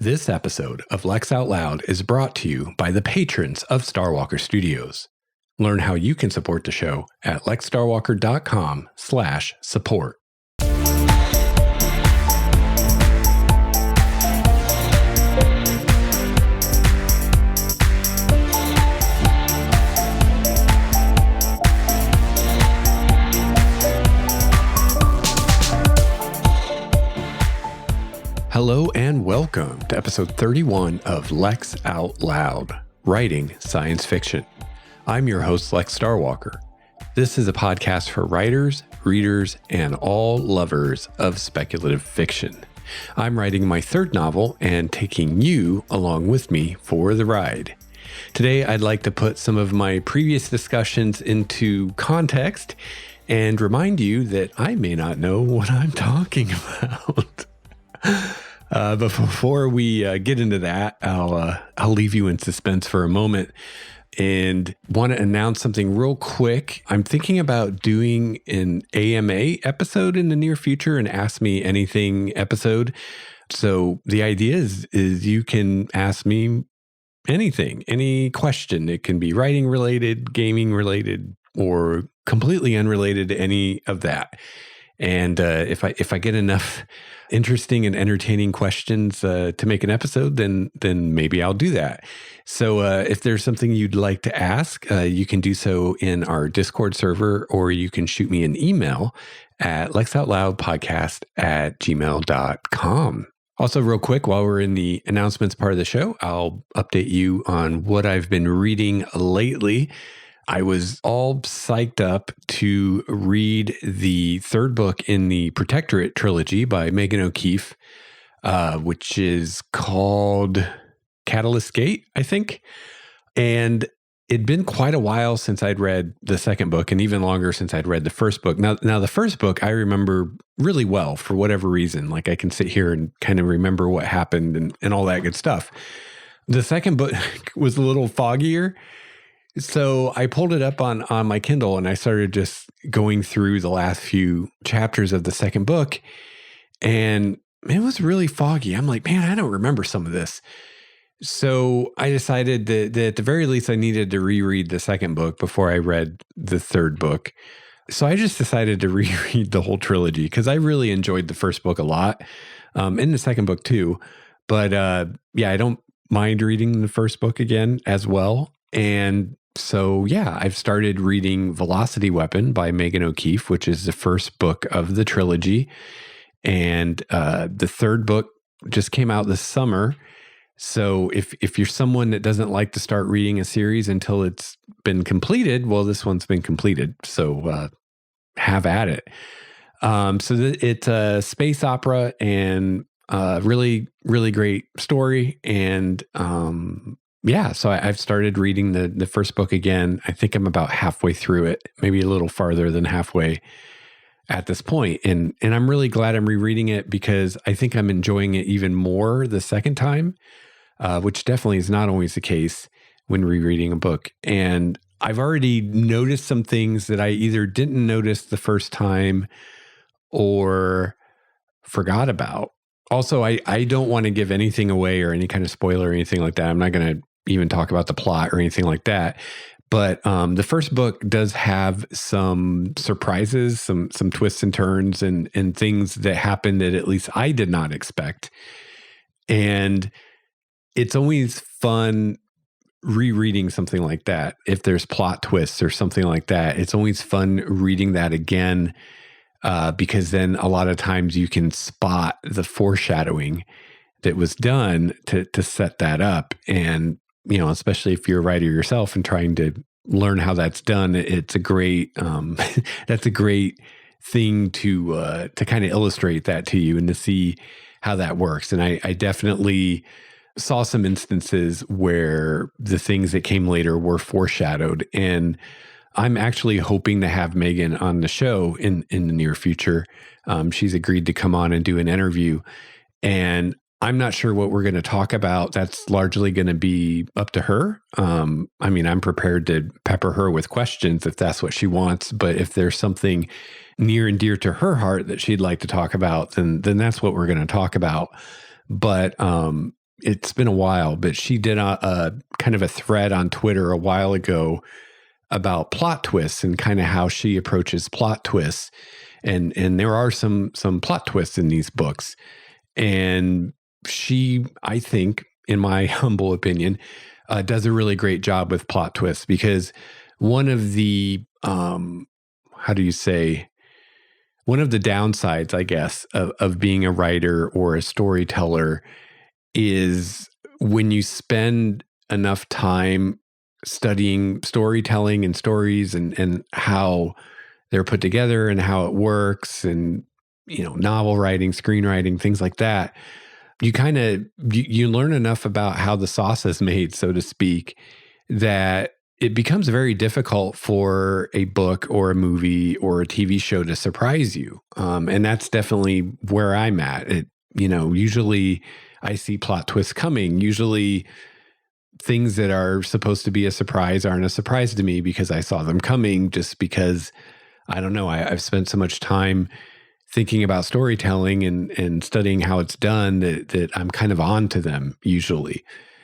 This episode of Lex Out Loud is brought to you by the patrons of Starwalker Studios. Learn how you can support the show at lexstarwalker.com/support. Hello and welcome to episode 31 of Lex Out Loud, Writing Science Fiction. I'm your host, Lex Starwalker. This is a podcast for writers, readers, and all lovers of speculative fiction. I'm writing my third novel and taking you along with me for the ride. Today, I'd like to put some of my previous discussions into context and remind you that I may not know what I'm talking about. But before we get into that, I'll leave you in suspense for a moment and want to announce something real quick. I'm thinking about doing an AMA episode in the near future, an Ask Me Anything episode. So the idea is you can ask me anything, any question. It can be writing related, gaming related, or completely unrelated to any of that. And if I get enough interesting and entertaining questions to make an episode, then maybe I'll do that. So if there's something you'd like to ask, you can do so in our Discord server, or you can shoot me an email at lexoutloudpodcast@gmail.com. Also, real quick, while we're in the announcements part of the show, I'll update you on what I've been reading lately. I was all psyched up to read the third book in the Protectorate trilogy by Megan O'Keefe, which is called Catalyst Gate, I think. And it'd been quite a while since I'd read the second book, and even longer since I'd read the first book. Now the first book I remember really well for whatever reason. Like I can sit here and kind of remember what happened and all that good stuff. The second book was a little foggier. So I pulled it up on my Kindle and I started just going through the last few chapters of the second book, and it was really foggy. I'm like, man, I don't remember some of this. So I decided that at the very least I needed to reread the second book before I read the third book. So I just decided to reread the whole trilogy because I really enjoyed the first book a lot, and the second book too. But yeah, I don't mind reading the first book again as well. And so, yeah, I've started reading Velocity Weapon by Megan O'Keefe, which is the first book of the trilogy. And the third book just came out this summer. So if you're someone that doesn't like to start reading a series until it's been completed, well, this one's been completed. So have at it. It's a space opera and really, really great story. And yeah, so I've started reading the first book again. I think I'm about halfway through it, maybe a little farther than halfway at this point. And I'm really glad I'm rereading it because I think I'm enjoying it even more the second time, which definitely is not always the case when rereading a book. And I've already noticed some things that I either didn't notice the first time or forgot about. Also, I don't want to give anything away or any kind of spoiler or anything like that. I'm not going to even talk about the plot or anything like that. But the first book does have some surprises, some twists and turns and things that happen that at least I did not expect. And it's always fun rereading something like that. If there's plot twists or something like that, it's always fun reading that again because then a lot of times you can spot the foreshadowing that was done to set that up. And you know, especially if you're a writer yourself and trying to learn how that's done, it's a great, that's a great thing to kind of illustrate that to you and to see how that works. And I definitely saw some instances where the things that came later were foreshadowed. And I'm actually hoping to have Megan on the show in the near future. She's agreed to come on and do an interview. And I'm not sure what we're going to talk about. That's largely going to be up to her. I mean, I'm prepared to pepper her with questions if that's what she wants. But if there's something near and dear to her heart that she'd like to talk about, then that's what we're going to talk about. But it's been a while, but she did a kind of a thread on Twitter a while ago about plot twists and kind of how she approaches plot twists. And there are some plot twists in these books. And she, I think, in my humble opinion, does a really great job with plot twists, because one of the, how do you say, one of the downsides, I guess, of being a writer or a storyteller is when you spend enough time studying storytelling and stories and how they're put together and how it works, and, novel writing, screenwriting, things like that, you kind of, you learn enough about how the sauce is made, so to speak, that it becomes very difficult for a book or a movie or a TV show to surprise you. And that's definitely where I'm at. Usually I see plot twists coming. Usually things that are supposed to be a surprise aren't a surprise to me because I saw them coming, just because, I don't know, I've spent so much time thinking about storytelling and studying how it's done that I'm kind of on to them usually.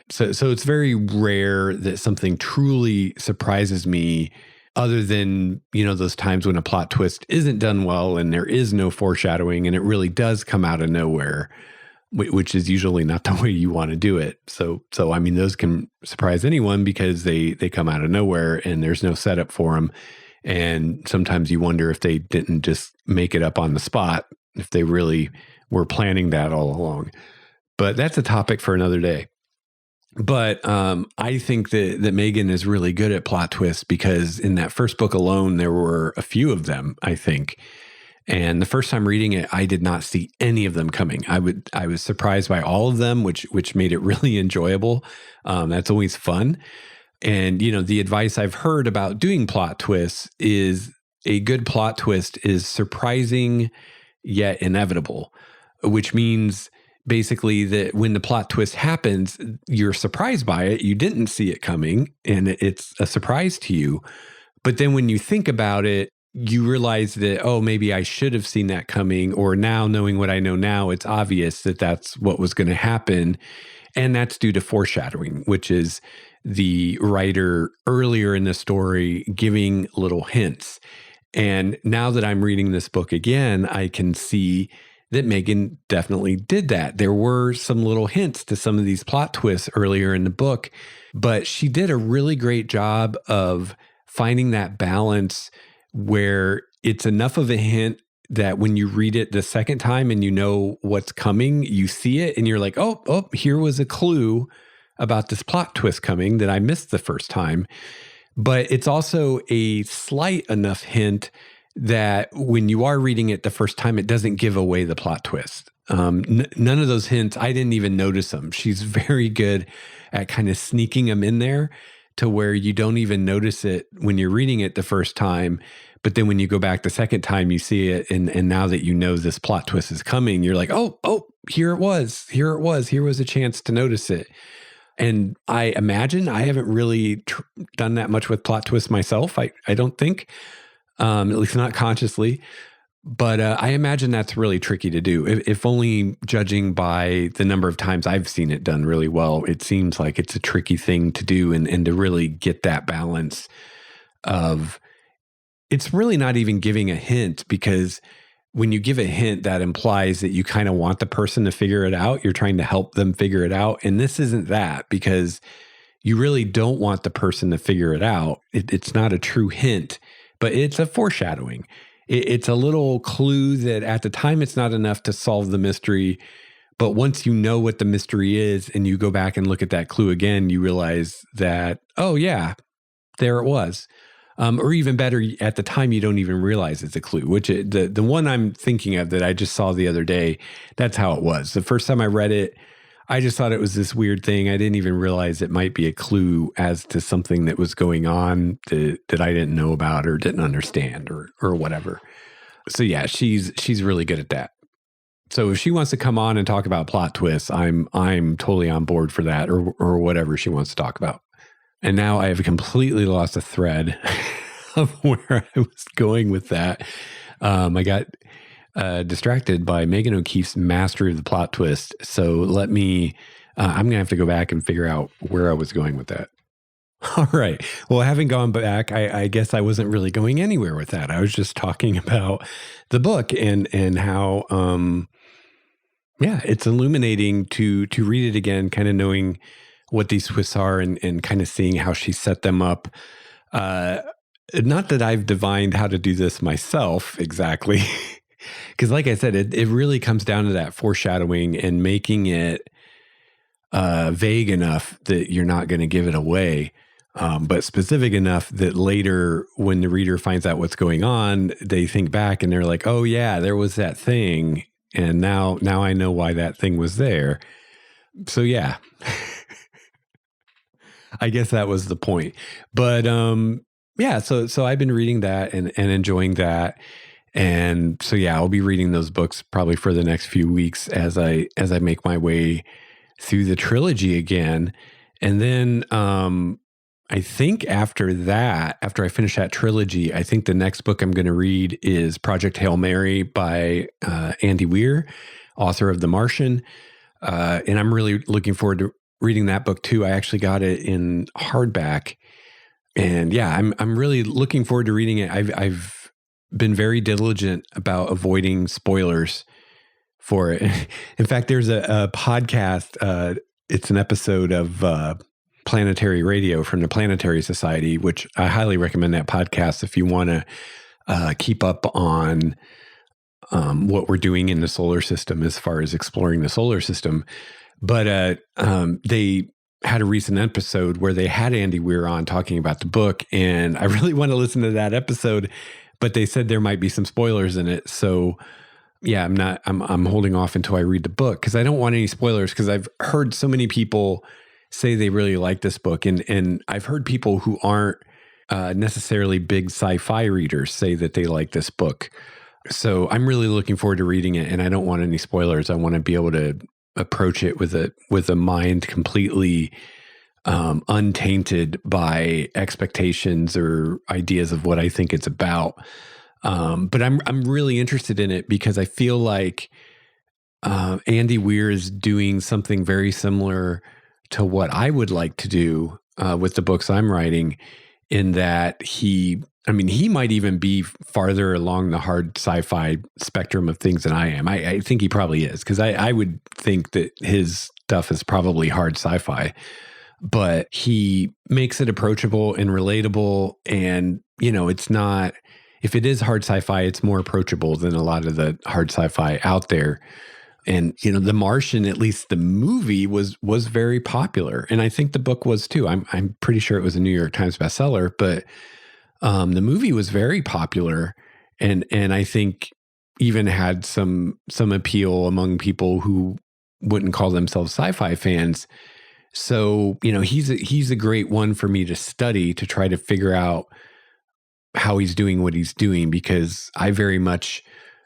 So it's very rare that something truly surprises me, other than, those times when a plot twist isn't done well and there is no foreshadowing and it really does come out of nowhere, which is usually not the way you want to do it. So I mean, those can surprise anyone because they come out of nowhere and there's no setup for them. And sometimes you wonder if they didn't just make it up on the spot, if they really were planning that all along. But that's a topic for another day. But I think that Megan is really good at plot twists, because in that first book alone, there were a few of them, I think. And the first time reading it, I did not see any of them coming. I was surprised by all of them, which made it really enjoyable. That's always fun. And, the advice I've heard about doing plot twists is a good plot twist is surprising yet inevitable, which means basically that when the plot twist happens, you're surprised by it. You didn't see it coming and it's a surprise to you. But then when you think about it, you realize that, oh, maybe I should have seen that coming, or now knowing what I know now, it's obvious that that's what was going to happen. And that's due to foreshadowing, which is the writer earlier in the story giving little hints. And now that I'm reading this book again, I can see that Megan definitely did that. There were some little hints to some of these plot twists earlier in the book, but she did a really great job of finding that balance where it's enough of a hint that when you read it the second time and you know what's coming, you see it and you're like, oh, here was a clue about this plot twist coming that I missed the first time. But it's also a slight enough hint that when you are reading it the first time, it doesn't give away the plot twist. None of those hints, I didn't even notice them. She's very good at kind of sneaking them in there to where you don't even notice it when you're reading it the first time. But then when you go back the second time, you see it. And now that you know this plot twist is coming, you're like, oh, here it was. Here was a chance to notice it. And I imagine I haven't really done that much with plot twists myself. I don't think, at least not consciously. But I imagine that's really tricky to do. If only judging by the number of times I've seen it done really well, it seems like it's a tricky thing to do and to really get that balance of, it's really not even giving a hint, because when you give a hint, that implies that you kind of want the person to figure it out. You're trying to help them figure it out. And this isn't that, because you really don't want the person to figure it out. It's not a true hint, but it's a foreshadowing. It's a little clue that at the time it's not enough to solve the mystery. But once you know what the mystery is and you go back and look at that clue again, you realize that, oh yeah, there it was. Or even better, at the time, you don't even realize it's a clue, which the one I'm thinking of that I just saw the other day, that's how it was. The first time I read it, I just thought it was this weird thing. I didn't even realize it might be a clue as to something that was going on that I didn't know about or didn't understand or whatever. So yeah, she's really good at that. So if she wants to come on and talk about plot twists, I'm totally on board for that, or whatever she wants to talk about. And now I have completely lost a thread of where I was going with that. I got distracted by Megan O'Keefe's mastery of the plot twist. So let me I'm going to have to go back and figure out where I was going with that. All right. Well, having gone back, I guess I wasn't really going anywhere with that. I was just talking about the book and how, it's illuminating to read it again, kind of knowing what these twists are and kind of seeing how she set them up. Not that I've divined how to do this myself exactly, because like I said, it really comes down to that foreshadowing and making it vague enough that you're not going to give it away, but specific enough that later when the reader finds out what's going on, they think back and they're like, oh yeah, there was that thing. And now I know why that thing was there. So yeah, I guess that was the point. But so I've been reading that and enjoying that. And so yeah, I'll be reading those books probably for the next few weeks as I make my way through the trilogy again. And then I think after I finish that trilogy, I think the next book I'm going to read is Project Hail Mary by Andy Weir, author of The Martian. And I'm really looking forward to reading that book too. I actually got it in hardback. And yeah, I'm really looking forward to reading it. I've been very diligent about avoiding spoilers for it. In fact, there's a podcast. It's an episode of Planetary Radio from the Planetary Society, which I highly recommend that podcast if you want to keep up on what we're doing in the solar system as far as exploring the solar system. But they had a recent episode where they had Andy Weir on talking about the book, and I really want to listen to that episode, but they said there might be some spoilers in it. So yeah, I'm holding off until I read the book because I don't want any spoilers, because I've heard so many people say they really like this book. And I've heard people who aren't necessarily big sci-fi readers say that they like this book. So I'm really looking forward to reading it, and I don't want any spoilers. I want to be able to approach it with a mind completely untainted by expectations or ideas of what I think it's about. But I'm really interested in it because I feel like Andy Weir is doing something very similar to what I would like to do with the books I'm writing, in that he might even be farther along the hard sci-fi spectrum of things than I am. I think he probably is, because I would think that his stuff is probably hard sci-fi, but he makes it approachable and relatable. And, it's not, if it is hard sci-fi, it's more approachable than a lot of the hard sci-fi out there. And, The Martian, at least the movie was very popular. And I think the book was too. I'm pretty sure it was a New York Times bestseller, but the movie was very popular, and I think even had some appeal among people who wouldn't call themselves sci-fi fans. So, he's a great one for me to study, to try to figure out how he's doing what he's doing, because I very much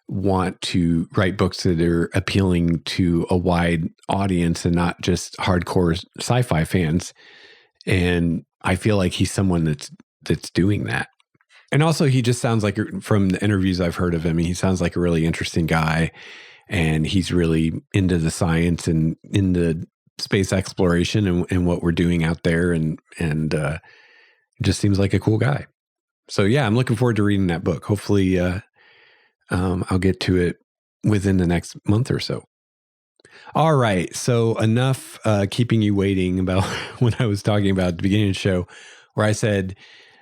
want to write books that are appealing to a wide audience and not just hardcore sci-fi fans. And I feel like he's someone that's doing that. And also, he just sounds like, from the interviews I've heard of him, he sounds like a really interesting guy, and he's really into the science and into space exploration and what we're doing out there. And just seems like a cool guy. So yeah, I'm looking forward to reading that book. Hopefully, I'll get to it within the next month or so. All right. So enough keeping you waiting about what I was talking about at the beginning of the show, where I said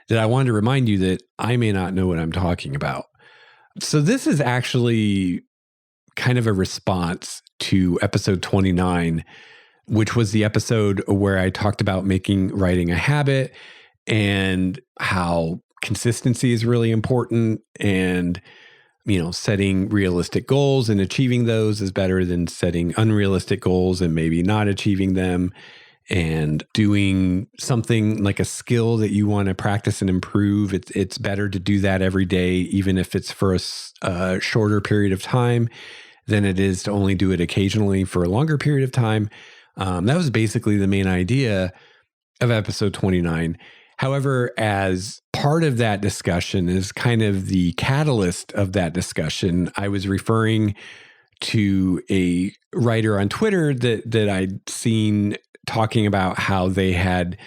that I wanted to remind you that I may not know what I'm talking about. So this is actually kind of a response to episode 29, which was the episode where I talked about making writing a habit and how consistency is really important, and setting realistic goals and achieving those is better than setting unrealistic goals and maybe not achieving them, and doing something like a skill that you want to practice and improve. It's better to do that every day, even if it's for a shorter period of time, than it is to only do it occasionally for a longer period of time. That was basically the main idea of episode 29. However, as part of that discussion, is kind of the catalyst of that discussion, I was referring to a writer on Twitter that I'd seen talking about how they had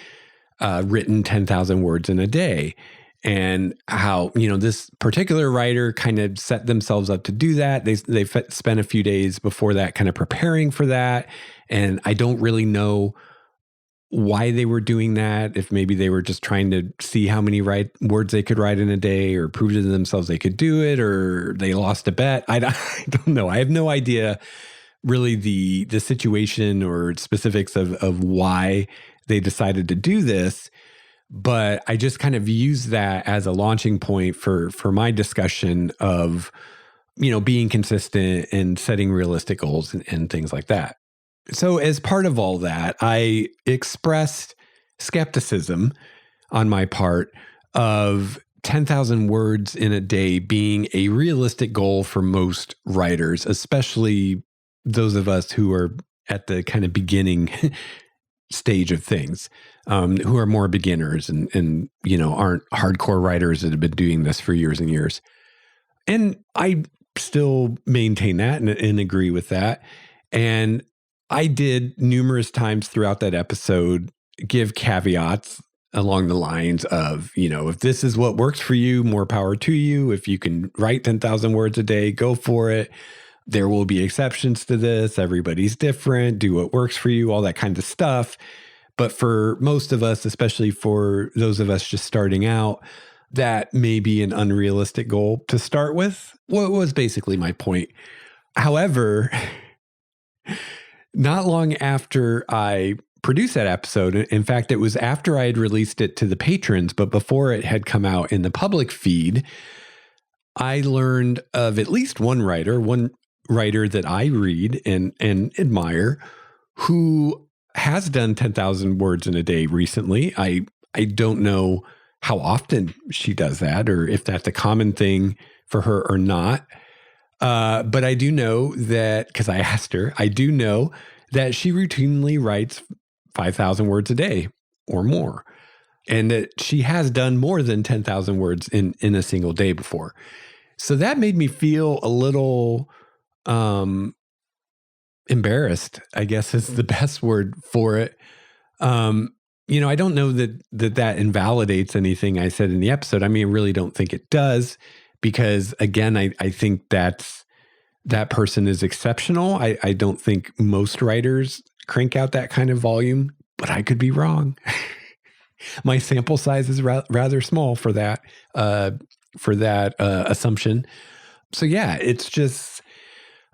written 10,000 words in a day, and how, this particular writer kind of set themselves up to do that. They spent a few days before that kind of preparing for that. And I don't really know why they were doing that, if maybe they were just trying to see how many words they could write in a day, or prove to themselves they could do it, or they lost a bet. I don't know. I have no idea really the situation or specifics of why they decided to do this. But I just kind of use that as a launching point for my discussion of, being consistent and setting realistic goals and things like that. So as part of all that, I expressed skepticism on my part of 10,000 words in a day being a realistic goal for most writers, especially those of us who are at the kind of beginning stage of things, who are more beginners and aren't hardcore writers that have been doing this for years and years. And I still maintain that and agree with that. And I did numerous times throughout that episode give caveats along the lines of, if this is what works for you, more power to you. If you can write 10,000 words a day, go for it. There will be exceptions to this. Everybody's different. Do what works for you, all that kind of stuff. But for most of us, especially for those of us just starting out, that may be an unrealistic goal to start with. What was basically my point. However, not long after I produced that episode, in fact, it was after I had released it to the patrons, but before it had come out in the public feed, I learned of at least one writer that I read and admire, who has done 10,000 words in a day recently. I don't know how often she does that, or if that's a common thing for her or not. But I do know that, because I asked her, I do know that she routinely writes 5,000 words a day or more, and that she has done more than 10,000 words in a single day before. So that made me feel a little embarrassed, I guess is the best word for it. I don't know that invalidates anything I said in the episode. I mean, I really don't think it does, because again, I think that person is exceptional. I don't think most writers crank out that kind of volume, but I could be wrong. My sample size is rather small for that assumption. So yeah, it's just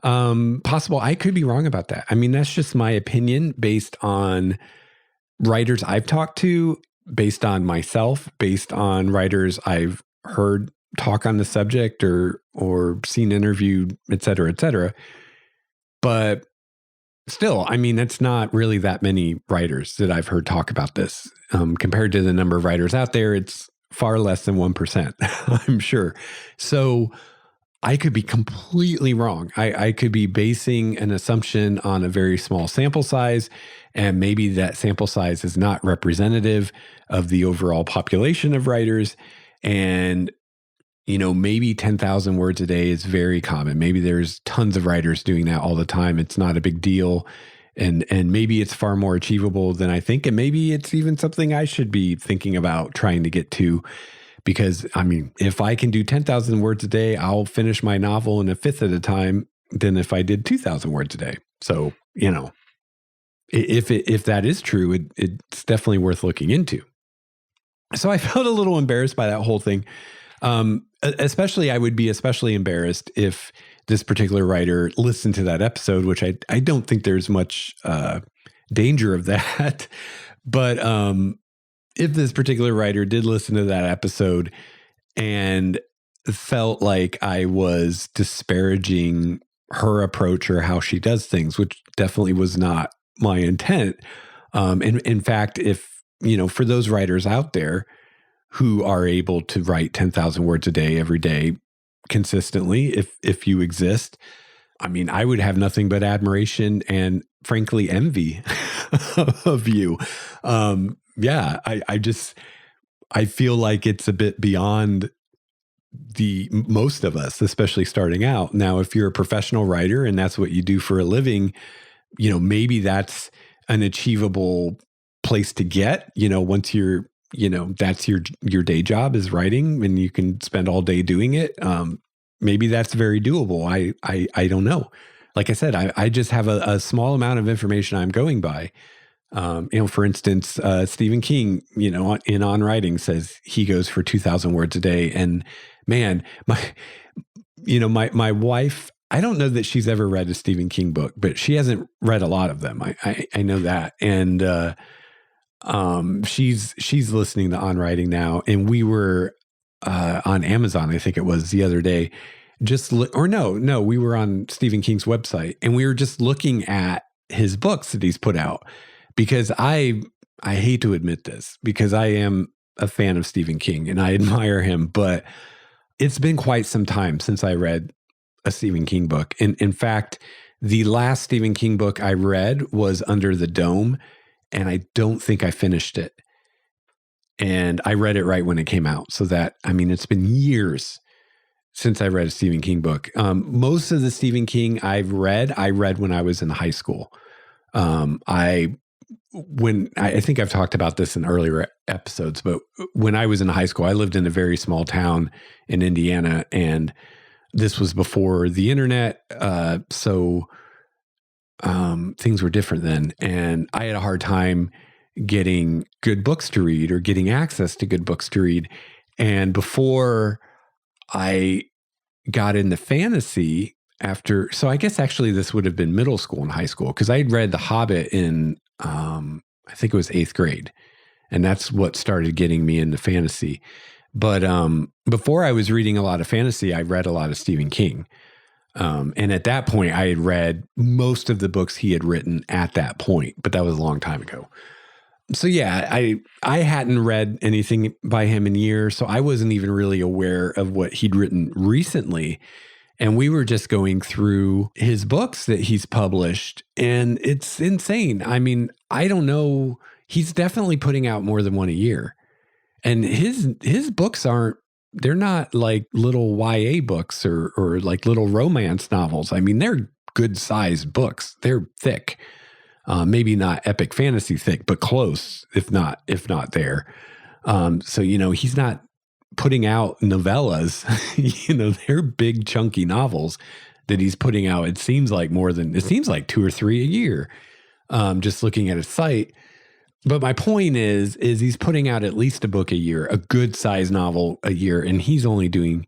possible I could be wrong about that. I mean, that's just my opinion based on writers I've talked to, based on myself, based on writers I've heard talk on the subject or seen interviewed, et cetera, et cetera. But still, I mean, that's not really that many writers that I've heard talk about this. Compared to the number of writers out there, it's far less than 1%, I'm sure. So I could be completely wrong. I could be basing an assumption on a very small sample size, and maybe that sample size is not representative of the overall population of writers. And, maybe 10,000 words a day is very common. Maybe there's tons of writers doing that all the time. It's not a big deal. And maybe it's far more achievable than I think. And maybe it's even something I should be thinking about trying to get to. Because, I mean, if I can do 10,000 words a day, I'll finish my novel in a fifth at a time than if I did 2,000 words a day. So, if that is true, it's definitely worth looking into. So I felt a little embarrassed by that whole thing. I would be especially embarrassed if this particular writer listened to that episode, which I don't think there's much danger of that. But if this particular writer did listen to that episode and felt like I was disparaging her approach or how she does things, which definitely was not my intent. In fact, if, for those writers out there who are able to write 10,000 words a day, every day, consistently, if you exist, I mean, I would have nothing but admiration and frankly envy of you. I feel like it's a bit beyond the most of us, especially starting out. Now, if you're a professional writer and that's what you do for a living, maybe that's an achievable place to get, once you're, that's your day job is writing and you can spend all day doing it. Maybe that's very doable. I don't know. Like I said, I just have a small amount of information I'm going by. For instance, Stephen King, in On Writing says he goes for 2,000 words a day. And man, my wife, I don't know that she's ever read a Stephen King book, but she hasn't read a lot of them. I know that. And she's listening to On Writing now. And we were on Amazon, I think it was the other day, we were on Stephen King's website and we were just looking at his books that he's put out. Because I hate to admit this, because I am a fan of Stephen King and I admire him, but it's been quite some time since I read a Stephen King book. In fact, the last Stephen King book I read was Under the Dome, and I don't think I finished it. And I read it right when it came out. So it's been years since I read a Stephen King book. Most of the Stephen King I read when I was in high school. I think I've talked about this in earlier episodes, but when I was in high school, I lived in a very small town in Indiana, and this was before the internet. So things were different then. And I had a hard time getting good books to read or getting access to good books to read. And before I got into fantasy so I guess actually this would have been middle school and high school, because I'd read The Hobbit in, I think it was 8th grade. And that's what started getting me into fantasy. But before I was reading a lot of fantasy, I read a lot of Stephen King. And at that point, I had read most of the books he had written at that point, but that was a long time ago. So yeah, I hadn't read anything by him in years, so I wasn't even really aware of what he'd written recently. And we were just going through his books that he's published, and it's insane. I mean, I don't know. He's definitely putting out more than one a year. And his books they're not like little YA books or like little romance novels. I mean, they're good sized books. They're thick. Maybe not epic fantasy thick, but close, if not there. So, he's not putting out novellas, they're big chunky novels that he's putting out. It seems like 2 or 3 a year, just looking at his site. But my point is he's putting out at least a book a year, a good size novel a year, and he's only doing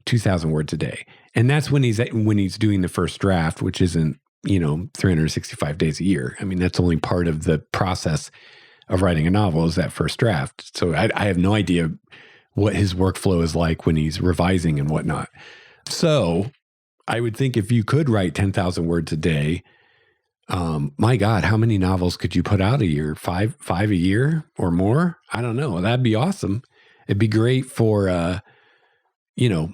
2,000 words a day. And that's when he's doing the first draft, which isn't, 365 days a year. I mean, that's only part of the process of writing a novel, is that first draft. So I have no idea what his workflow is like when he's revising and whatnot. So I would think if you could write 10,000 words a day, my God, how many novels could you put out a year? Five a year or more? I don't know. That'd be awesome. It'd be great for,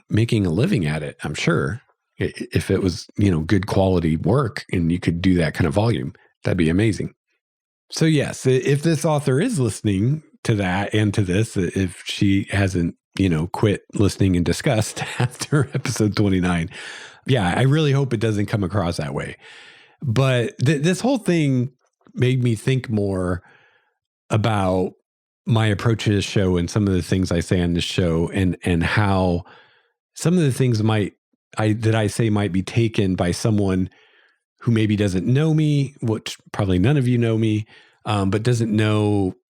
making a living at it, I'm sure. If it was, good quality work and you could do that kind of volume, that'd be amazing. So yes, if this author is listening to that and to this, if she hasn't, quit listening in disgust after episode 29, yeah, I really hope it doesn't come across that way. But this whole thing made me think more about my approach to this show and some of the things I say on this show, and how some of the things that I say might be taken by someone who maybe doesn't know me, which probably none of you know me, but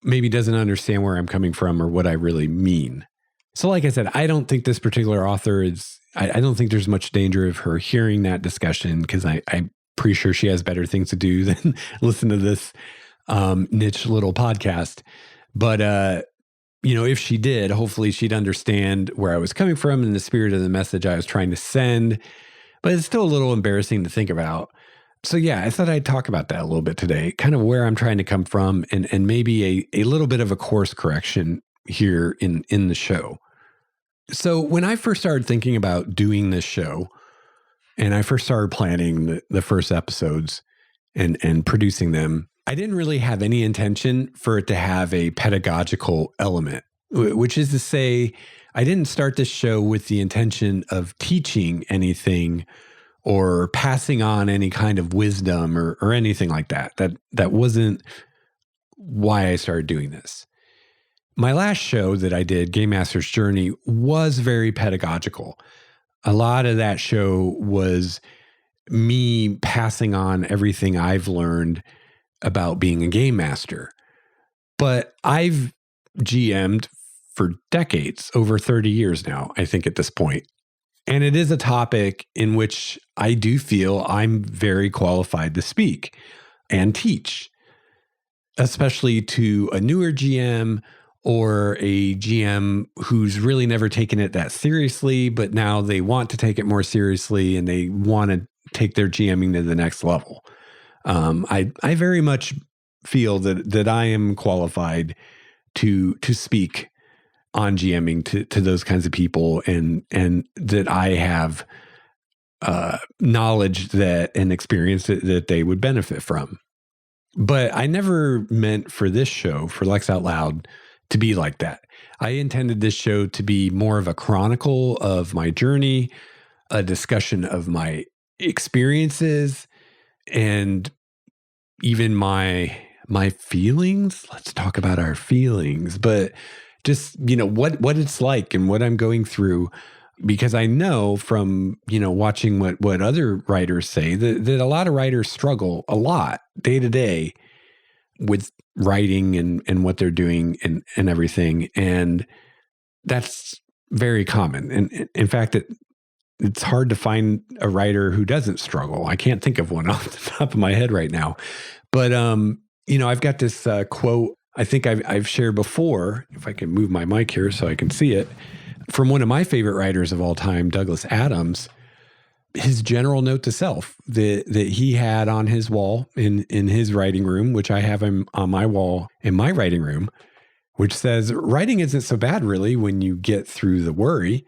maybe doesn't understand where I'm coming from or what I really mean. So like I said, I don't think this particular author I don't think there's much danger of her hearing that discussion, because I'm pretty sure she has better things to do than listen to this niche little podcast. But, if she did, hopefully she'd understand where I was coming from and the spirit of the message I was trying to send. But it's still a little embarrassing to think about. So yeah, I thought I'd talk about that a little bit today, kind of where I'm trying to come from, and maybe a little bit of a course correction here in the show. So when I first started thinking about doing this show, and I first started planning the first episodes and producing them, I didn't really have any intention for it to have a pedagogical element. which is to say, I didn't start this show with the intention of teaching anything or passing on any kind of wisdom or anything like that. That wasn't why I started doing this. My last show that I did, Game Master's Journey, was very pedagogical. A lot of that show was me passing on everything I've learned about being a game master. But I've GM'd for decades, over 30 years now, I think at this point. And it is a topic in which I do feel I'm very qualified to speak and teach, especially to a newer GM or a GM who's really never taken it that seriously, but now they want to take it more seriously and they want to take their GMing to the next level. I very much feel that I am qualified to speak on GMing to those kinds of people, and that I have knowledge that and experience that they would benefit from. But I never meant for this show, for Lex Out Loud, to be like that. I intended this show to be more of a chronicle of my journey, a discussion of my experiences, and even my feelings. Let's talk about our feelings, but just, what it's like and what I'm going through, because I know from, watching what other writers say that a lot of writers struggle a lot day to day with writing and what they're doing and everything. And that's very common. And in fact, it's hard to find a writer who doesn't struggle. I can't think of one off the top of my head right now. But, I've got this quote I think I've shared before, if I can move my mic here so I can see it, from one of my favorite writers of all time, Douglas Adams, his general note to self that he had on his wall in his writing room, which I have him on my wall in my writing room, which says, writing isn't so bad really when you get through the worry.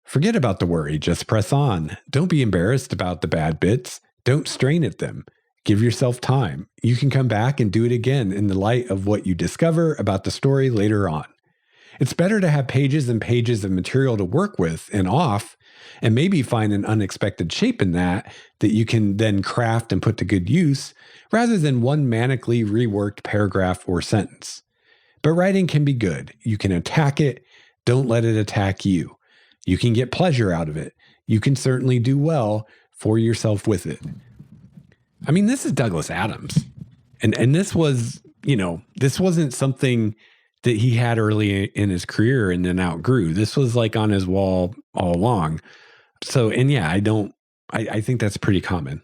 Forget about the worry, just press on. Don't be embarrassed about the bad bits. Don't strain at them. Give yourself time. You can come back and do it again in the light of what you discover about the story later on. It's better to have pages and pages of material to work with and off, and maybe find an unexpected shape in that you can then craft and put to good use, rather than one manically reworked paragraph or sentence. But writing can be good. You can attack it. Don't let it attack you. You can get pleasure out of it. You can certainly do well for yourself with it. I mean, this is Douglas Adams. And this was, this wasn't something that he had early in his career and then outgrew. This was like on his wall all along. So, and yeah, I think that's pretty common,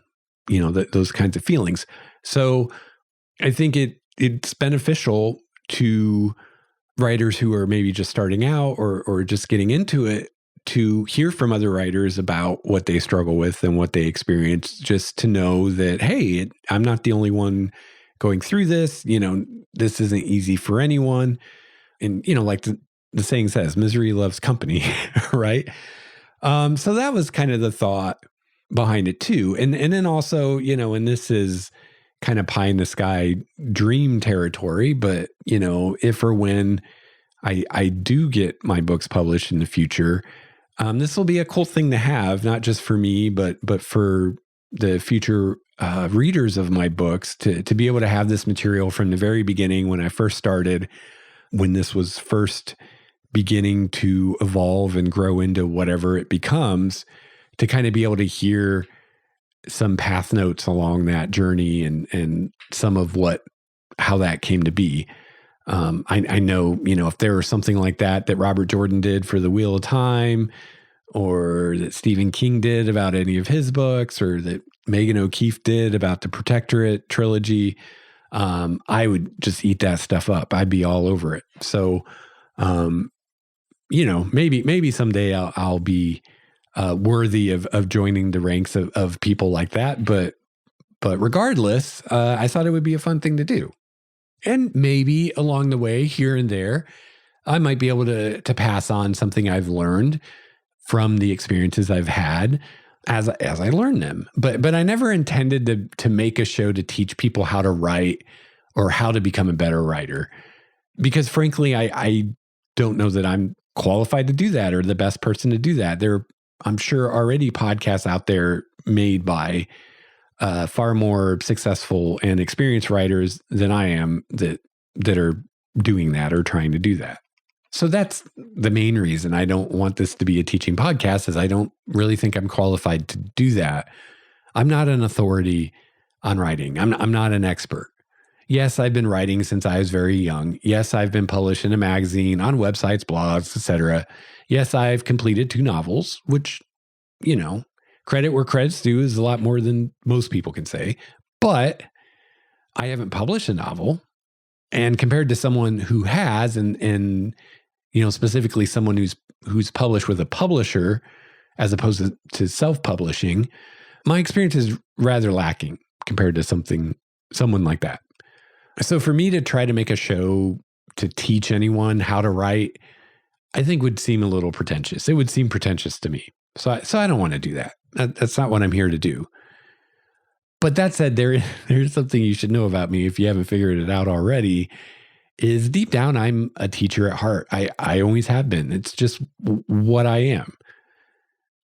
those kinds of feelings. So I think it's beneficial to writers who are maybe just starting out or just getting into it to hear from other writers about what they struggle with and what they experience, just to know that, hey, I'm not the only one going through this. This isn't easy for anyone. And, like the saying says, misery loves company, right? So that was kind of the thought behind it too. And then also, and this is kind of pie in the sky dream territory, but, if or when I do get my books published in the future, this will be a cool thing to have, not just for me, but for the future readers of my books to be able to have this material from the very beginning when I first started, when this was first beginning to evolve and grow into whatever it becomes, to kind of be able to hear some path notes along that journey and some of how that came to be. I know, if there was something like that Robert Jordan did for The Wheel of Time, or that Stephen King did about any of his books, or that Megan O'Keefe did about the Protectorate trilogy, I would just eat that stuff up. I'd be all over it. So, maybe someday I'll be worthy of joining the ranks of people like that. But regardless, I thought it would be a fun thing to do. And maybe along the way, here and there, I might be able to pass on something I've learned from the experiences I've had as I learn them. But I never intended to make a show to teach people how to write or how to become a better writer. Because frankly, I don't know that I'm qualified to do that or the best person to do that. There, I'm sure, already podcasts out there made by far more successful and experienced writers than I am that are doing that or trying to do that. So that's the main reason I don't want this to be a teaching podcast, is I don't really think I'm qualified to do that. I'm not an authority on writing. I'm not an expert. Yes, I've been writing since I was very young. Yes, I've been published in a magazine, on websites, blogs, etc. Yes, I've completed 2 novels, which, credit where credit's due is a lot more than most people can say. But I haven't published a novel. And compared to someone who has, and specifically someone who's published with a publisher as opposed to self-publishing, my experience is rather lacking compared to someone like that. So for me to try to make a show to teach anyone how to write, I think would seem a little pretentious. It would seem pretentious to me. So I don't want to do that. That's not what I'm here to do. But that said, there's something you should know about me if you haven't figured it out already, is deep down, I'm a teacher at heart. I always have been. It's just what I am.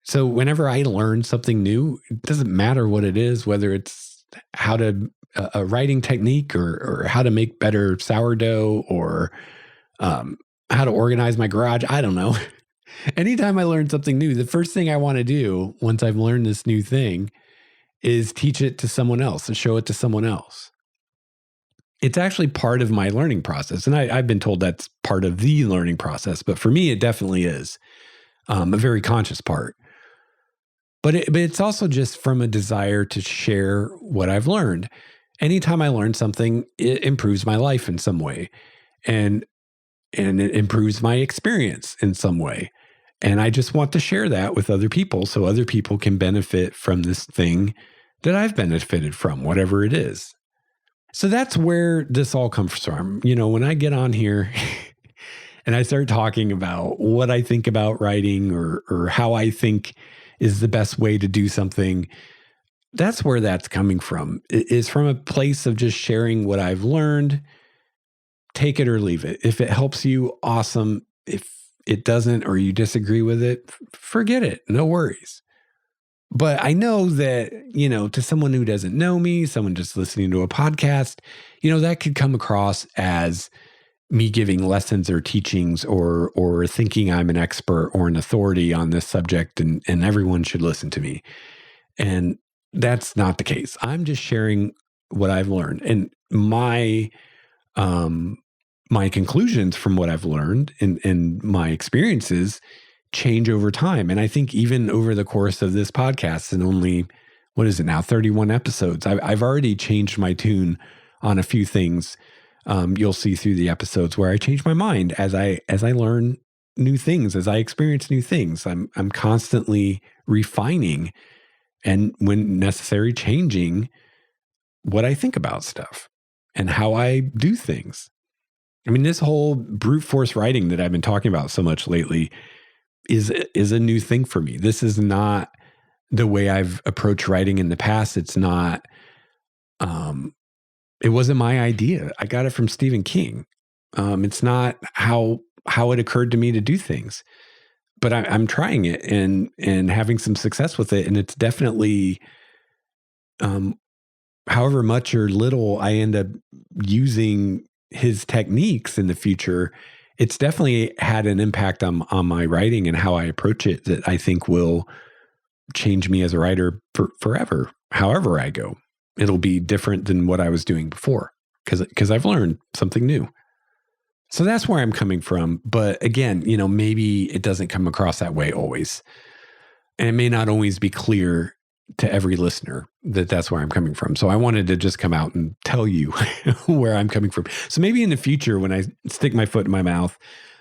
So whenever I learn something new, it doesn't matter what it is, whether it's how to a writing technique or how to make better sourdough or how to organize my garage. I don't know. Anytime I learn something new, the first thing I want to do once I've learned this new thing is teach it to someone else and show it to someone else. It's actually part of my learning process. And I've been told that's part of the learning process. But for me, it definitely is a very conscious part. But it's also just from a desire to share what I've learned. Anytime I learn something, it improves my life in some way. And it improves my experience in some way. And I just want to share that with other people so other people can benefit from this thing that I've benefited from, whatever it is. So that's where this all comes from. When I get on here and I start talking about what I think about writing or how I think is the best way to do something, that's where that's coming from. It is from a place of just sharing what I've learned. Take it or leave it. If it helps you, awesome. If it doesn't or you disagree with it, forget it. No worries. But I know that, to someone who doesn't know me, someone just listening to a podcast, that could come across as me giving lessons or teachings or thinking I'm an expert or an authority on this subject and everyone should listen to me. And that's not the case. I'm just sharing what I've learned. And my conclusions from what I've learned and my experiences change over time. And I think even over the course of this podcast and only, 31 episodes, I've already changed my tune on a few things. You'll see through the episodes where I change my mind as I learn new things, as I experience new things. I'm constantly refining and, when necessary, changing what I think about stuff and how I do things. I mean, this whole brute force writing that I've been talking about so much lately is a new thing for me. This is not the way I've approached writing in the past. It's not, it wasn't my idea. I got it from Stephen King. It's not how it occurred to me to do things, but I'm trying it and having some success with it. And it's definitely, however much or little I end up using his techniques in the future, it's definitely had an impact on my writing and how I approach it that I think will change me as a writer forever. However I go, it'll be different than what I was doing before because I've learned something new. So that's where I'm coming from. But again, maybe it doesn't come across that way always. And it may not always be clear to every listener that that's where I'm coming from. So I wanted to just come out and tell you where I'm coming from. So maybe in the future, when I stick my foot in my mouth,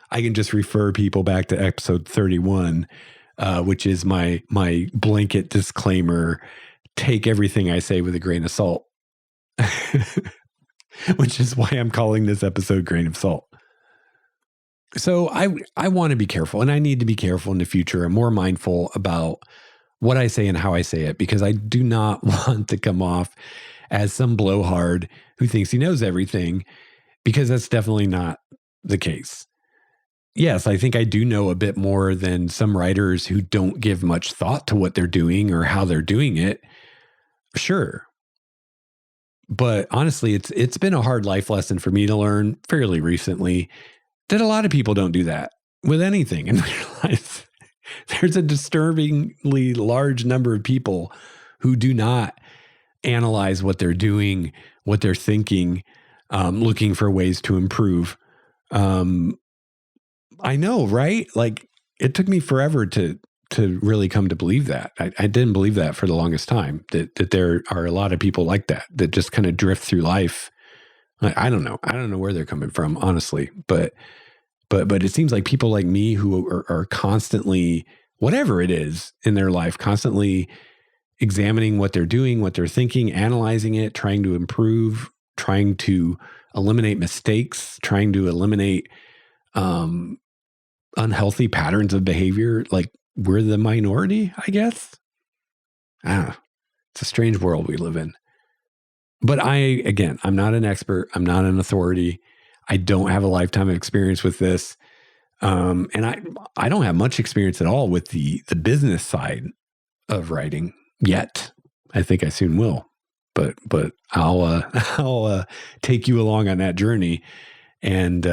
I can just refer people back to episode 31, which is my blanket disclaimer. Take everything I say with a grain of salt, which is why I'm calling this episode Grain of Salt. So I want to be careful, and I need to be careful in the future and more mindful about what I say and how I say it, because I do not want to come off as some blowhard who thinks he knows everything, because that's definitely not the case. yes, I think I do know a bit more than some writers who don't give much thought to what they're doing or how they're doing it. Sure. But honestly, it's been a hard life lesson for me to learn fairly recently that a lot of people don't do that with anything in their life. There's a disturbingly large number of people who do not analyze what they're doing, what they're thinking, looking for ways to improve. Um, I know, right? Like it took me forever to really come to believe that. I didn't believe that for the longest time, that there are a lot of people like that just kind of drift through life. I don't know. I don't know where they're coming from, honestly. But it seems like people like me who are constantly, whatever it is in their life, constantly examining what they're doing, what they're thinking, analyzing it, trying to improve, trying to eliminate mistakes, trying to eliminate unhealthy patterns of behavior. Like we're the minority, I guess. It's a strange world we live in. But I'm not an expert. I'm not an authority. I don't have a lifetime of experience with this. And I don't have much experience at all with the business side of writing yet. I think I soon will. But I'll I'll take you along on that journey, and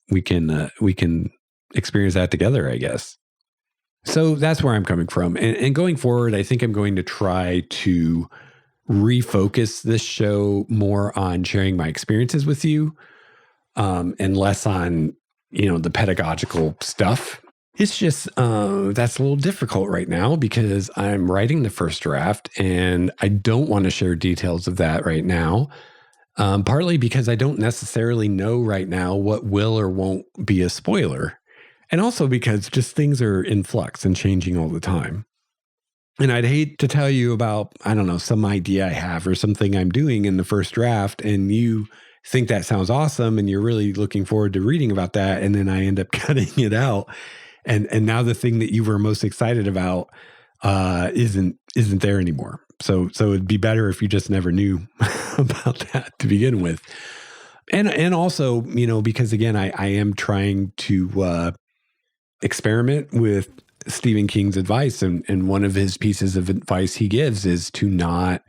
we can experience that together, I guess. So that's where I'm coming from, and going forward, I think I'm going to try to refocus this show more on sharing my experiences with you, and less on, the pedagogical stuff. It's just, that's a little difficult right now because I'm writing the first draft and I don't want to share details of that right now. Partly because I don't necessarily know right now what will or won't be a spoiler. And also because just things are in flux and changing all the time. And I'd hate to tell you about, I don't know, some idea I have or something I'm doing in the first draft, and you think that sounds awesome and you're really looking forward to reading about that, and then I end up cutting it out. And now the thing that you were most excited about isn't there anymore. So it'd be better if you just never knew about that to begin with. And also, because again, I am trying to experiment with Stephen King's advice, and one of his pieces of advice he gives is to not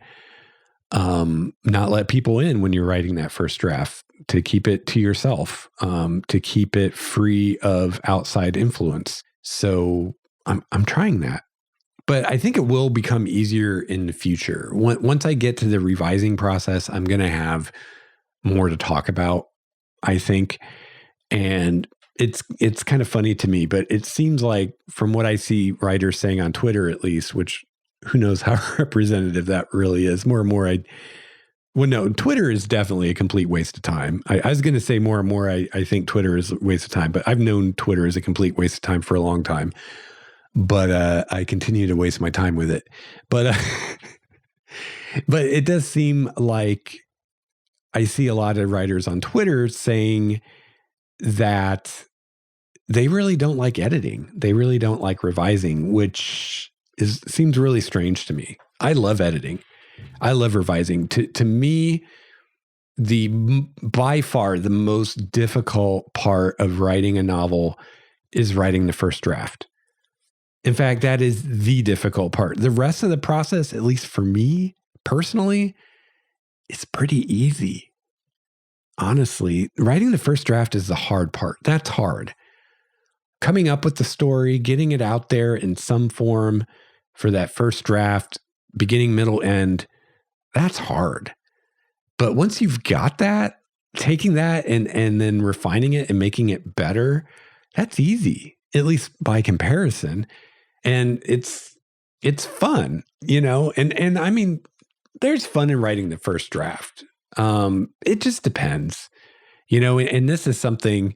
let people in when you're writing that first draft, to keep it to yourself, to keep it free of outside influence. So I'm trying that, but I think it will become easier in the future. Once I get to the revising process, I'm going to have more to talk about, I think. And it's kind of funny to me, but it seems like from what I see writers saying on Twitter, at least, which who knows how representative that really is. More and more, Twitter is definitely a complete waste of time. I was going to say more and more, I think Twitter is a waste of time, but I've known Twitter is a complete waste of time for a long time. But I continue to waste my time with it. But but it does seem like I see a lot of writers on Twitter saying that they really don't like editing. They really don't like revising, which seems really strange to me. I love editing. I love revising. To me, by far the most difficult part of writing a novel is writing the first draft. In fact, that is the difficult part. The rest of the process, at least for me personally, is pretty easy. Honestly, writing the first draft is the hard part. That's hard. Coming up with the story, getting it out there in some form for that first draft, beginning, middle, end, that's hard. But once you've got that, taking that and then refining it and making it better, that's easy, at least by comparison. And it's fun, and I mean, there's fun in writing the first draft. It just depends, and this is something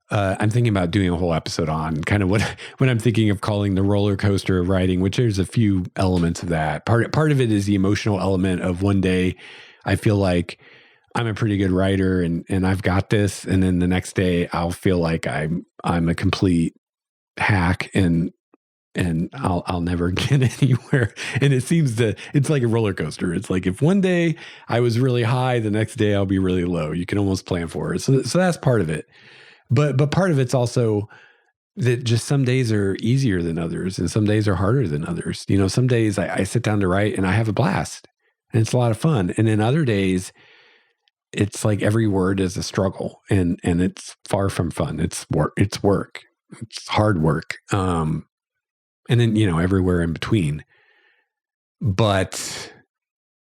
I'm thinking about doing a whole episode on, kind of what I'm thinking of calling the roller coaster of writing, which there's a few elements of that. Part of it is the emotional element of one day I feel like I'm a pretty good writer and I've got this, and then the next day I'll feel like I'm a complete hack and I'll never get anywhere. And it's like a roller coaster. It's like if one day I was really high, the next day I'll be really low. You can almost plan for it. So that's part of it. But part of it's also that just some days are easier than others and some days are harder than others. Some days I sit down to write and I have a blast and it's a lot of fun. And then other days it's like every word is a struggle and it's far from fun. It's work. It's hard work. And then, everywhere in between. But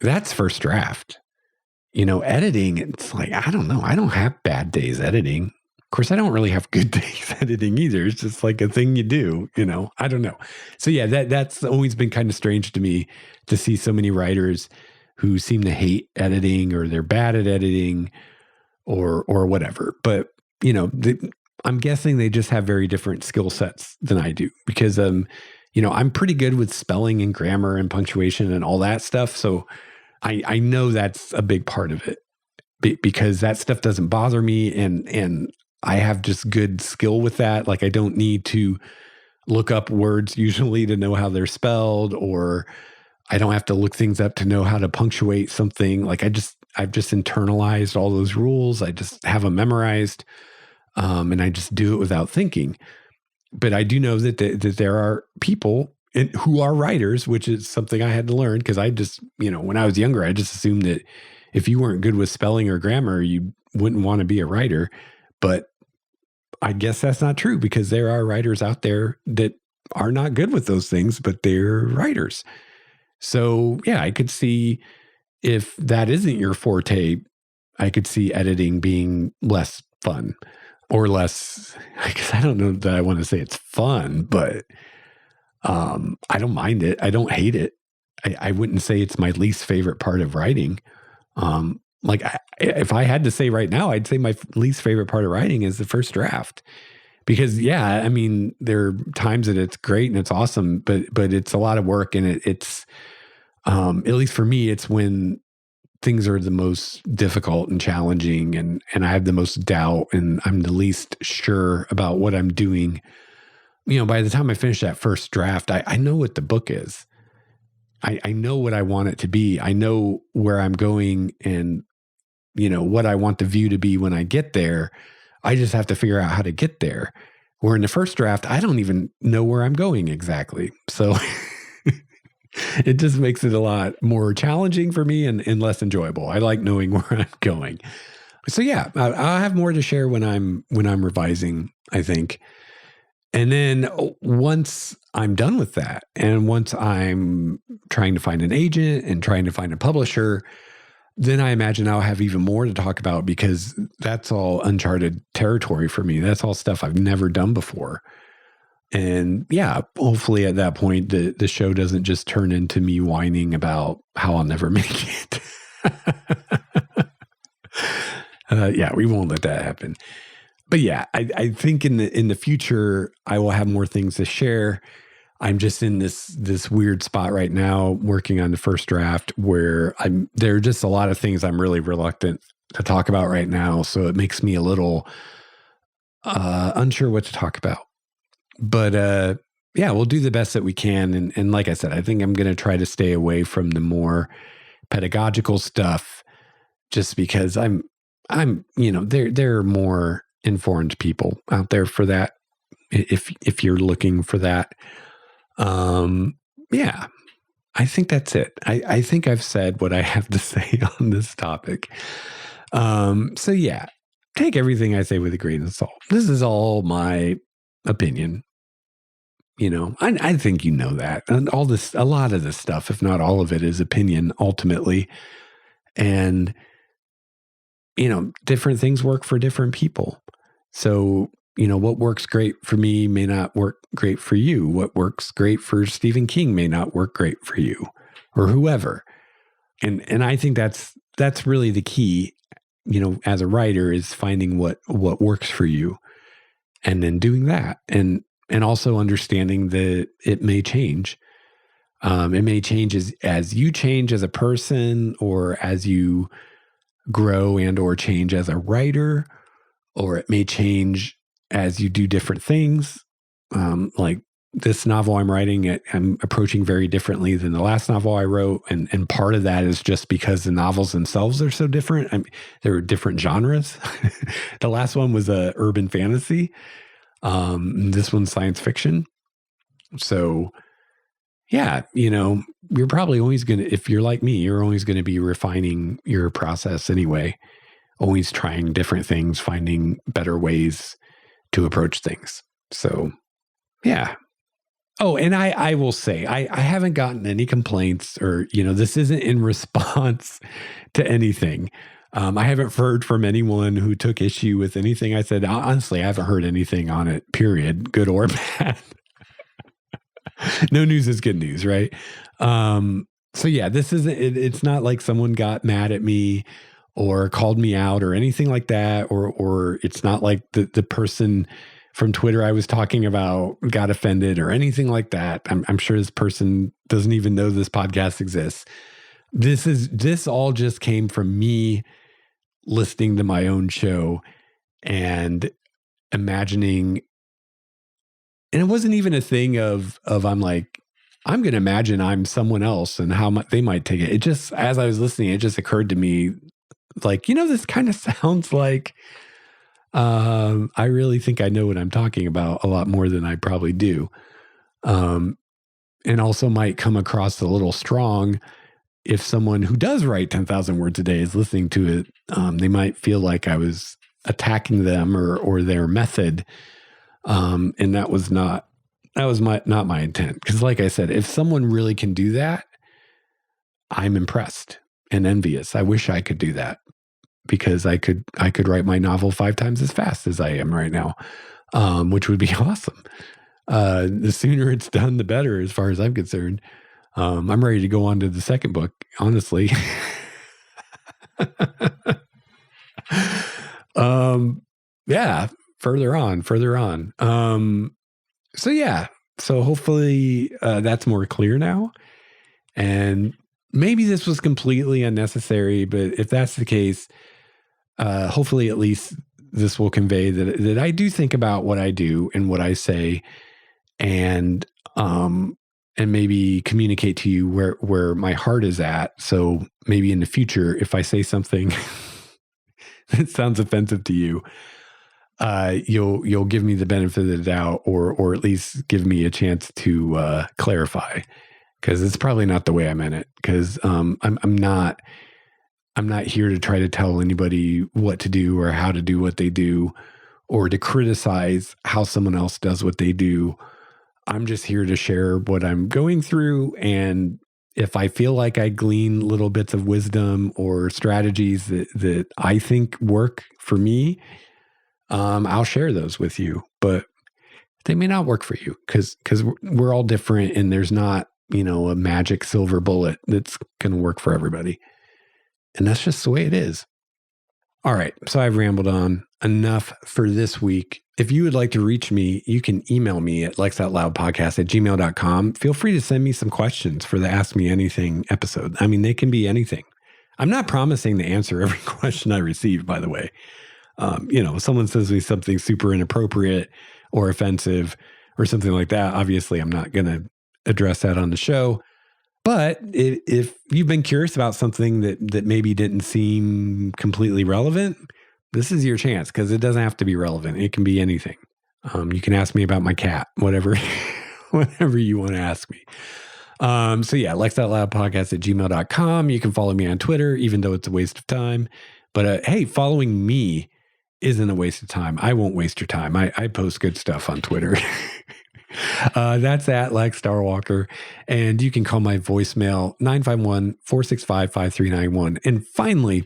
that's first draft. Editing, it's like, I don't know. I don't have bad days editing. Of course, I don't really have good days editing either. It's just like a thing you do, I don't know. So yeah, that's always been kind of strange to me to see so many writers who seem to hate editing or they're bad at editing or whatever. But, I'm guessing they just have very different skill sets than I do because, I'm pretty good with spelling and grammar and punctuation and all that stuff. So I know that's a big part of it because that stuff doesn't bother me and I have just good skill with that. Like I don't need to look up words usually to know how they're spelled, or I don't have to look things up to know how to punctuate something. Like I've just internalized all those rules. I just have them memorized, and I just do it without thinking. But I do know that there are people who are writers, which is something I had to learn because I just, when I was younger, I just assumed that if you weren't good with spelling or grammar, you wouldn't want to be a writer. But I guess that's not true because there are writers out there that are not good with those things, but they're writers. So yeah, I could see if that isn't your forte, I could see editing being less fun or less, because I don't know that I want to say it's fun, but I don't mind it. I don't hate it. I wouldn't say it's my least favorite part of writing. If I had to say right now, I'd say my least favorite part of writing is the first draft. Because yeah, I mean, there are times that it's great and it's awesome, but it's a lot of work and it's at least for me, it's when things are the most difficult and challenging and I have the most doubt and I'm the least sure about what I'm doing. By the time I finish that first draft, I know what the book is. I know what I want it to be. I know where I'm going and, what I want the view to be when I get there. I just have to figure out how to get there. Where in the first draft, I don't even know where I'm going exactly. So it just makes it a lot more challenging for me and less enjoyable. I like knowing where I'm going. So yeah, I'll have more to share when I'm revising, I think. And then once I'm done with that, and once I'm trying to find an agent and trying to find a publisher, then I imagine I'll have even more to talk about because that's all uncharted territory for me. That's all stuff I've never done before. And yeah, hopefully at that point, the show doesn't just turn into me whining about how I'll never make it. Yeah, we won't let that happen. But yeah, I think in the future, I will have more things to share. I'm just in this weird spot right now, working on the first draft where there are just a lot of things I'm really reluctant to talk about right now. So it makes me a little unsure what to talk about. But yeah, we'll do the best that we can. And like I said, I think I'm going to try to stay away from the more pedagogical stuff just because I'm there are more informed people out there for that. If you're looking for that. Yeah, I think that's it. I think I've said what I have to say on this topic. So yeah, take everything I say with a grain of salt. This is all my opinion. I think that. And a lot of this stuff, if not all of it, is opinion ultimately. And, different things work for different people. So, what works great for me may not work great for you. What works great for Stephen King may not work great for you or whoever. And I think that's really the key, as a writer is finding what works for you and then doing that. And also understanding that it may change. It may change as you change as a person or as you grow and or change as a writer, or it may change as you do different things. Like this novel I'm writing, I'm approaching very differently than the last novel I wrote. And part of that is just because the novels themselves are so different. They're different genres. The last one was urban fantasy. This one's science fiction. So yeah, you're probably always going to, if you're like me, you're always going to be refining your process anyway, always trying different things, finding better ways to approach things. So yeah. Oh, and I will say, I haven't gotten any complaints or, this isn't in response to anything. I haven't heard from anyone who took issue with anything I said. Honestly, I haven't heard anything on it, period, good or bad. No news is good news, right? So yeah, this isn't, it's not like someone got mad at me or called me out or anything like that. Or it's not like the person from Twitter I was talking about got offended or anything like that. I'm sure this person doesn't even know this podcast exists. This all just came from me listening to my own show and imagining. And it wasn't even a thing of I'm like, I'm going to imagine I'm someone else and how much they might take it. It just, as I was listening, it just occurred to me like, this kind of sounds like, I really think I know what I'm talking about a lot more than I probably do. And also might come across a little strong if someone who does write 10,000 words a day is listening to it. They might feel like I was attacking them or their method. And that was not my intent. Because like I said, if someone really can do that, I'm impressed and envious. I wish I could do that because I could write my novel 5 times as fast as I am right now, which would be awesome. The sooner it's done, the better, as far as I'm concerned. I'm ready to go on to the second book, honestly. Yeah, further on. So yeah, so hopefully that's more clear now. And maybe this was completely unnecessary, but if that's the case, hopefully at least this will convey that I do think about what I do and what I say, and maybe communicate to you where my heart is at. So maybe in the future, if I say something that sounds offensive to you, you'll give me the benefit of the doubt, or at least give me a chance to clarify, because it's probably not the way I meant it. Because I'm not here to try to tell anybody what to do or how to do what they do, or to criticize how someone else does what they do. I'm just here to share what I'm going through, and if I feel like I glean little bits of wisdom or strategies that I think work for me, I'll share those with you. But they may not work for you because we're all different, and there's not, a magic silver bullet that's going to work for everybody. And that's just the way it is. All right. So I've rambled on enough for this week. If you would like to reach me, you can email me at lexoutloudpodcast@gmail.com. Feel free to send me some questions for the Ask Me Anything episode. I mean, they can be anything. I'm not promising to answer every question I receive, by the way. If someone says me something super inappropriate or offensive or something like that, obviously I'm not going to address that on the show. But if you've been curious about something that maybe didn't seem completely relevant, this is your chance, because it doesn't have to be relevant. It can be anything. You can ask me about my cat, whatever you want to ask me. So yeah, lexoutloudpodcast@gmail.com. You can follow me on Twitter, even though it's a waste of time. But hey, following me isn't a waste of time. I won't waste your time. I post good stuff on Twitter. That's at Lex Starwalker. And you can call my voicemail 951-465-5391. And finally,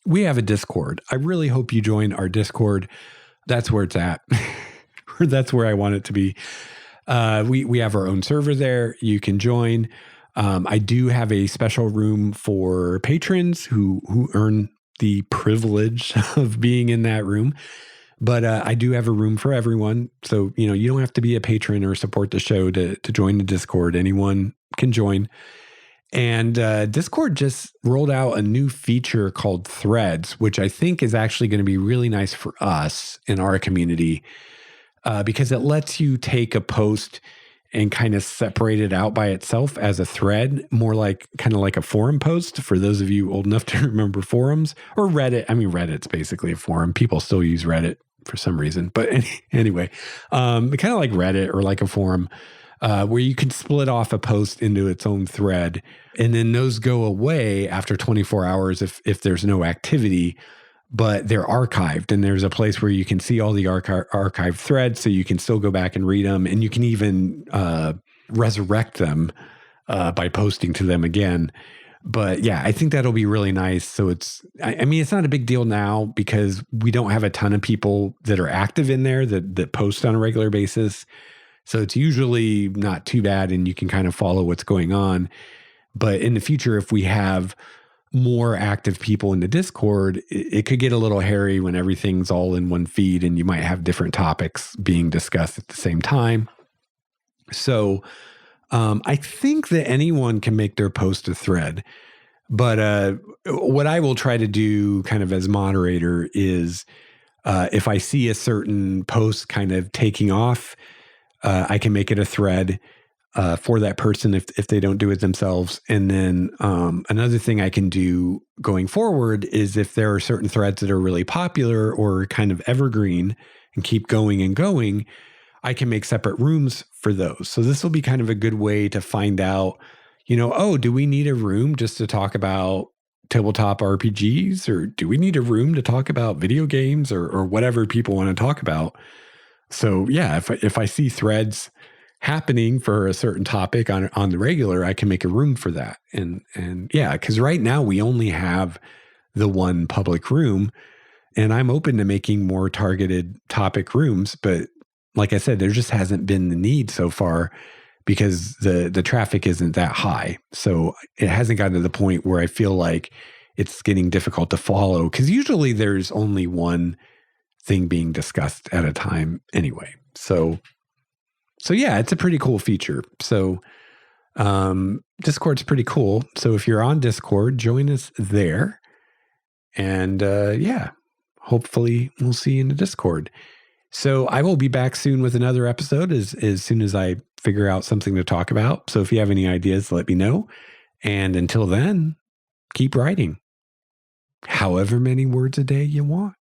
we have a Discord. I really hope you join our Discord. That's where it's at. That's where I want it to be. We have our own server there. You can join. I do have a special room for patrons who earn the privilege of being in that room. But I do have a room for everyone. So, you don't have to be a patron or support the show to join the Discord. Anyone can join. And Discord just rolled out a new feature called Threads, which I think is actually going to be really nice for us in our community, because it lets you take a post and kind of separate it out by itself as a thread, more like kind of like a forum post for those of you old enough to remember forums or Reddit. I mean, Reddit's basically a forum. People still use Reddit for some reason. But anyway, kind of like Reddit or like a forum where you can split off a post into its own thread. And then those go away after 24 hours if there's no activity, but they're archived. And there's a place where you can see all the archived threads, so you can still go back and read them. And you can even resurrect them by posting to them again. But yeah, I think that'll be really nice. So I mean, it's not a big deal now because we don't have a ton of people that are active in there that post on a regular basis. So it's usually not too bad and you can kind of follow what's going on. But in the future, if we have more active people in the Discord, it could get a little hairy when everything's all in one feed and you might have different topics being discussed at the same time. So I think that anyone can make their post a thread. But what I will try to do kind of as moderator is if I see a certain post kind of taking off, I can make it a thread for that person if they don't do it themselves. And then another thing I can do going forward is if there are certain threads that are really popular or kind of evergreen and keep going and going, I can make separate rooms for those. So this will be kind of a good way to find out, oh, do we need a room just to talk about tabletop RPGs, or do we need a room to talk about video games or whatever people want to talk about? So yeah, if I see threads happening for a certain topic on the regular, I can make a room for that. And yeah, because right now we only have the one public room, and I'm open to making more targeted topic rooms. But like I said, there just hasn't been the need so far because the traffic isn't that high. So it hasn't gotten to the point where I feel like it's getting difficult to follow, because usually there's only one thing being discussed at a time anyway. So yeah, it's a pretty cool feature. So Discord's pretty cool. So if you're on Discord, join us there. And yeah, hopefully we'll see you in the Discord. So I will be back soon with another episode as soon as I figure out something to talk about. So if you have any ideas, let me know. And until then, keep writing. However many words a day you want.